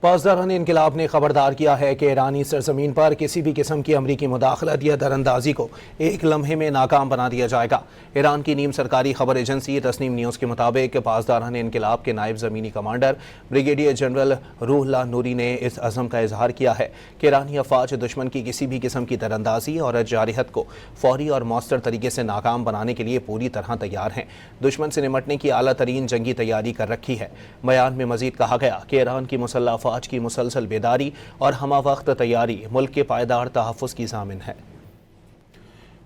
پاسداران انقلاب نے خبردار کیا ہے کہ ایرانی سرزمین پر کسی بھی قسم کی امریکی مداخلت یا دراندازی کو ایک لمحے میں ناکام بنا دیا جائے گا۔ ایران کی نیم سرکاری خبر ایجنسی تسنیم نیوز کے مطابق پاسداران انقلاب کے نائب زمینی کمانڈر بریگیڈیئر جنرل روح اللہ نوری نے اس عزم کا اظہار کیا ہے کہ ایرانی افواج دشمن کی کسی بھی قسم کی دراندازی اور جارحیت کو فوری اور مؤثر طریقے سے ناکام بنانے کے لیے پوری طرح تیار ہیں۔ دشمن سے نمٹنے کی اعلیٰ ترین جنگی تیاری کر رکھی ہے۔ بیان میں مزید کہا گیا کہ ایران کی مسلح افواج کی مسلسل بیداری اور ہمہ وقت تیاری ملک کے پائیدار تحفظ کی ضامن ہے۔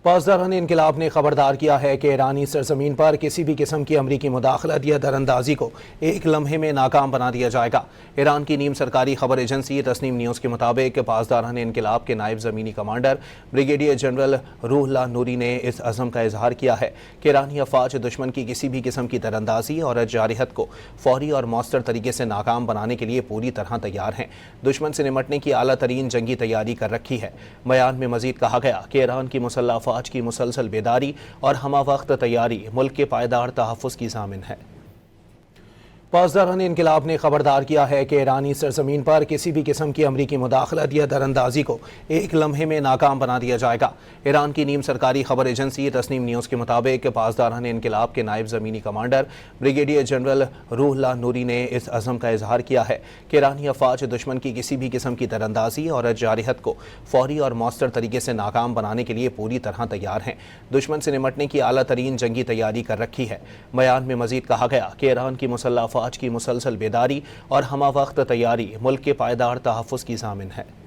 پاسداران انقلاب نے خبردار کیا ہے کہ ایرانی سرزمین پر کسی بھی قسم کی امریکی مداخلت یا دراندازی کو ایک لمحے میں ناکام بنا دیا جائے گا۔ ایران کی نیم سرکاری خبر ایجنسی تسنیم نیوز کے مطابق پاسداران انقلاب کے نائب زمینی کمانڈر بریگیڈیئر جنرل روح اللہ نوری نے اس عزم کا اظہار کیا ہے کہ ایرانی افواج دشمن کی کسی بھی قسم کی دراندازی اور جارحیت کو فوری اور مؤثر طریقے سے ناکام بنانے کے لیے پوری طرح تیار ہیں۔ دشمن سے نمٹنے کی اعلیٰ ترین جنگی تیاری کر رکھی ہے۔ بیان میں مزید کہا گیا کہ ایران کی مسلح افواج کی مسلسل بیداری اور ہمہ وقت تیاری ملک کے پائیدار تحفظ کی ضامن ہے۔ پاسداران انقلاب نے خبردار کیا ہے کہ ایرانی سرزمین پر کسی بھی قسم کی امریکی مداخلت یا دراندازی کو ایک لمحے میں ناکام بنا دیا جائے گا۔ ایران کی نیم سرکاری خبر ایجنسی تسنیم نیوز کے مطابق پاسداران انقلاب کے نائب زمینی کمانڈر بریگیڈیئر جنرل روح اللہ نوری نے اس عزم کا اظہار کیا ہے کہ ایرانی افواج دشمن کی کسی بھی قسم کی دراندازی اور جارحیت کو فوری اور مؤثر طریقے سے ناکام بنانے کے لیے پوری طرح تیار ہیں۔ دشمن سے نمٹنے کی اعلیٰ ترین جنگی تیاری کر رکھی ہے۔ بیان میں مزید کہا گیا کہ ایران کی مسلح افواج کی مسلسل بیداری اور ہمہ وقت تیاری ملک کے پائیدار تحفظ کی ضامن ہے۔